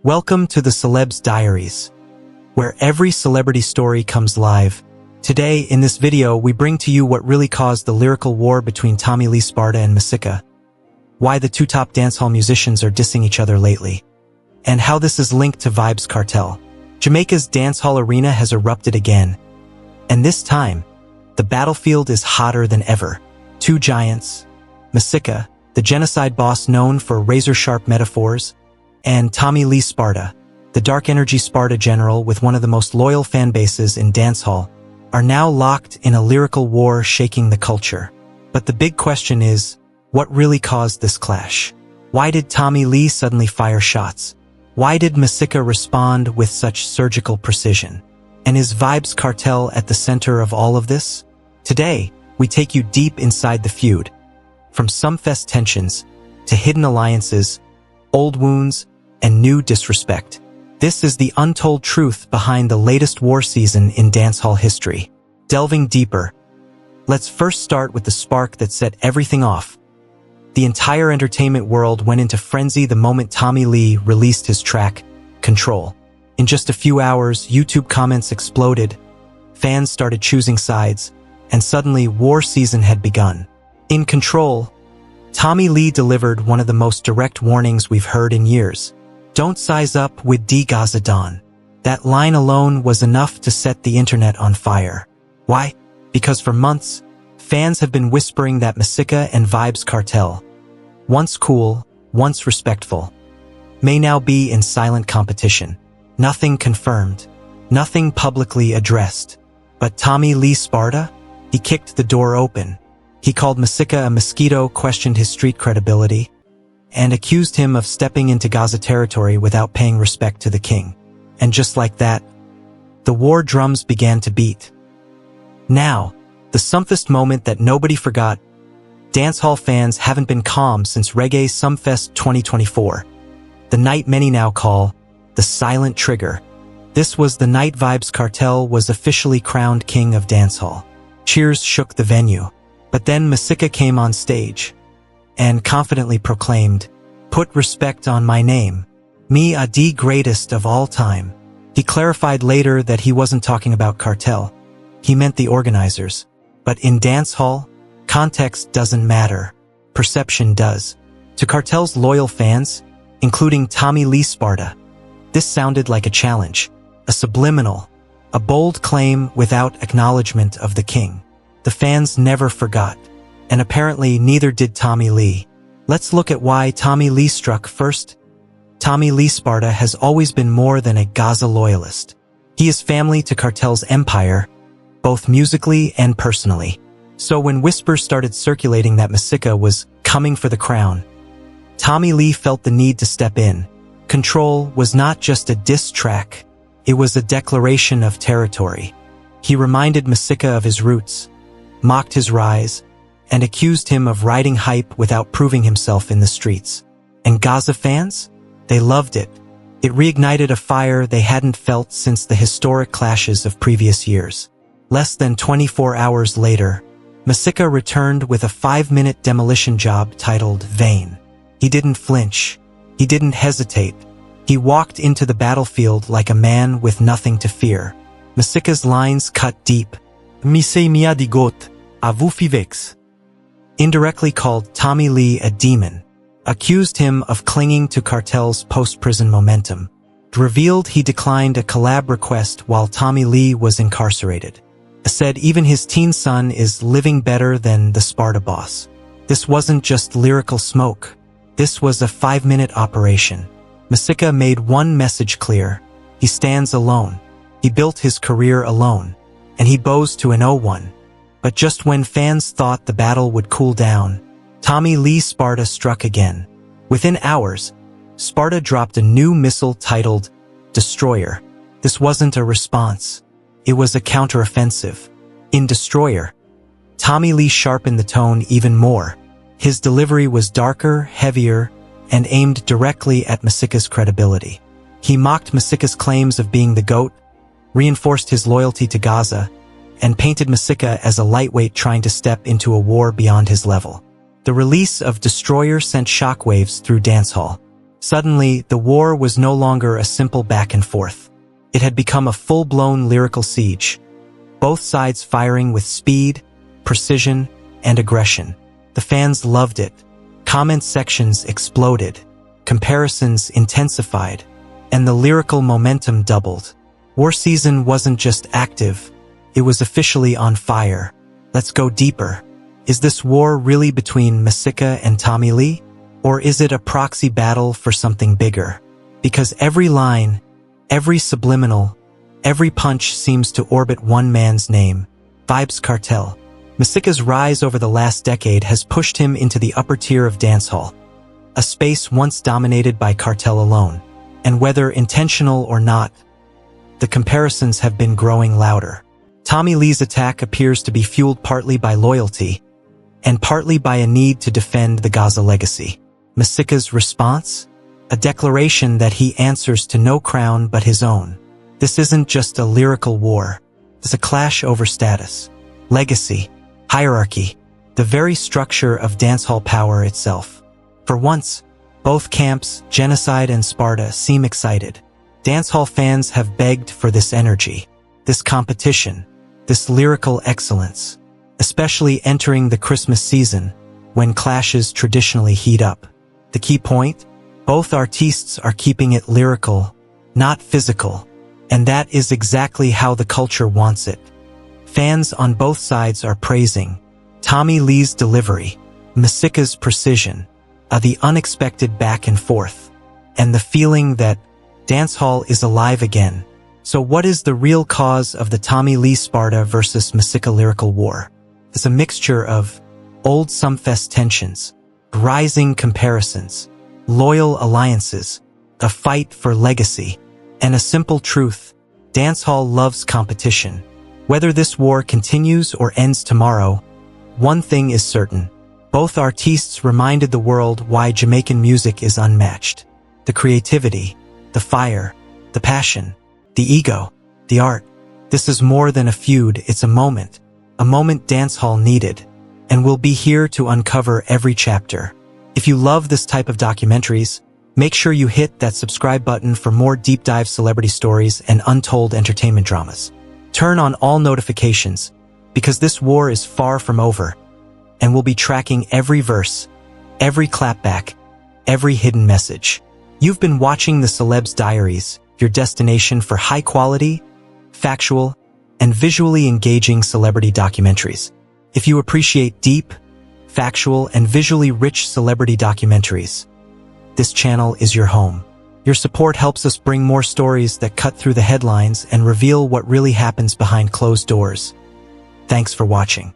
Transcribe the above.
Welcome to the Celeb's Diaries, where every celebrity story comes live. Today, in this video, we bring to you what really caused the lyrical war between Tommy Lee Sparta and Masicka, why the two top dancehall musicians are dissing each other lately, and how this is linked to Vybz Kartel. Jamaica's dancehall arena has erupted again, and this time, the battlefield is hotter than ever. Two giants, Masicka, the Genasyde boss known for razor-sharp metaphors, and Tommy Lee Sparta, the dark energy Sparta general with one of the most loyal fan bases in dancehall, are now locked in a lyrical war shaking the culture. But the big question is, what really caused this clash? Why did Tommy Lee suddenly fire shots? Why did Masicka respond with such surgical precision? And is Vybz Kartel at the center of all of this? Today, we take you deep inside the feud, from Sumfest tensions to hidden alliances, old wounds, and new disrespect. This is the untold truth behind the latest war season in dancehall history. Delving deeper, let's first start with the spark that set everything off. The entire entertainment world went into frenzy the moment Tommy Lee released his track, Control. In just a few hours, YouTube comments exploded, fans started choosing sides, and suddenly war season had begun. In Control, Tommy Lee delivered one of the most direct warnings we've heard in years. Don't size up with Gaza Don. That line alone was enough to set the internet on fire. Why? Because for months, fans have been whispering that Masicka and Vybz Kartel, once cool, once respectful, may now be in silent competition. Nothing confirmed, nothing publicly addressed. But Tommy Lee Sparta? He kicked the door open. He called Masicka a mosquito, questioned his street credibility, and accused him of stepping into Gaza territory without paying respect to the king. And just like that, the war drums began to beat. Now, the Sumfest moment that nobody forgot. Dancehall fans haven't been calm since Reggae Sumfest 2024. The night many now call the silent trigger. This was the night Vybz Kartel was officially crowned king of dancehall. Cheers shook the venue. But then Masicka came on stage and confidently proclaimed, "Put respect on my name. Me a the greatest of all time." He clarified later that he wasn't talking about Kartel. He meant the organizers. But in dancehall, context doesn't matter. Perception does. To Kartel's loyal fans, including Tommy Lee Sparta, this sounded like a challenge, a subliminal, a bold claim without acknowledgement of the king. The fans never forgot, and apparently neither did Tommy Lee. Let's look at why Tommy Lee struck first. Tommy Lee Sparta has always been more than a Gaza loyalist. He is family to Kartel's empire, both musically and personally. So when whispers started circulating that Masicka was coming for the crown, Tommy Lee felt the need to step in. Control was not just a diss track, it was a declaration of territory. He reminded Masicka of his roots, mocked his rise, and accused him of riding hype without proving himself in the streets. And Gaza fans? They loved it. It reignited a fire they hadn't felt since the historic clashes of previous years. Less than 24 hours later, Masicka returned with a 5-minute demolition job titled Vain. He didn't flinch. He didn't hesitate. He walked into the battlefield like a man with nothing to fear. Masicka's lines cut deep. "Mise mia di got, avu fivex," indirectly called Tommy Lee a demon, accused him of clinging to Kartel's post-prison momentum, revealed he declined a collab request while Tommy Lee was incarcerated, said even his teen son is living better than the Sparta boss. This wasn't just lyrical smoke. This was a 5-minute operation. Masicka made one message clear. He stands alone. He built his career alone, and he bows to an 0-1. But just when fans thought the battle would cool down, Tommy Lee Sparta struck again. Within hours, Sparta dropped a new missile titled Destroyer. This wasn't a response. It was a counteroffensive. In Destroyer, Tommy Lee sharpened the tone even more. His delivery was darker, heavier, and aimed directly at Masicka's credibility. He mocked Masicka's claims of being the GOAT, reinforced his loyalty to Gaza, and painted Masicka as a lightweight trying to step into a war beyond his level. The release of Destroyer sent shockwaves through dancehall. Suddenly, the war was no longer a simple back and forth. It had become a full-blown lyrical siege, both sides firing with speed, precision, and aggression. The fans loved it. Comment sections exploded, comparisons intensified, and the lyrical momentum doubled. War season wasn't just active, it was officially on fire. Let's go deeper. Is this war really between Masicka and Tommy Lee? Or is it a proxy battle for something bigger? Because every line, every subliminal, every punch seems to orbit one man's name, Vybz Kartel. Masicka's rise over the last decade has pushed him into the upper tier of dancehall, a space once dominated by Kartel alone. And whether intentional or not, the comparisons have been growing louder. Tommy Lee's attack appears to be fueled partly by loyalty, and partly by a need to defend the Gaza legacy. Masicka's response? A declaration that he answers to no crown but his own. This isn't just a lyrical war. It's a clash over status, legacy, hierarchy, the very structure of dancehall power itself. For once, both camps, Genasyde and Sparta, seem excited. Dancehall fans have begged for this energy, this competition, this lyrical excellence, especially entering the Christmas season, when clashes traditionally heat up. The key point? Both artists are keeping it lyrical, not physical, and that is exactly how the culture wants it. Fans on both sides are praising Tommy Lee's delivery, Masicka's precision, the unexpected back and forth, and the feeling that dancehall is alive again. So what is the real cause of the Tommy Lee Sparta versus Masicka lyrical war? It's a mixture of old Sumfest tensions, rising comparisons, loyal alliances, a fight for legacy, and a simple truth: dancehall loves competition. Whether this war continues or ends tomorrow, one thing is certain. Both artists reminded the world why Jamaican music is unmatched. The creativity, the fire, the passion, the ego, the art. This is more than a feud, it's a moment dancehall needed, and we'll be here to uncover every chapter. If you love this type of documentaries, make sure you hit that subscribe button for more deep dive celebrity stories and untold entertainment dramas. Turn on all notifications, because this war is far from over, and we'll be tracking every verse, every clapback, every hidden message. You've been watching the Celebs Diaries, your destination for high-quality, factual, and visually engaging celebrity documentaries. If you appreciate deep, factual, and visually rich celebrity documentaries, this channel is your home. Your support helps us bring more stories that cut through the headlines and reveal what really happens behind closed doors. Thanks for watching.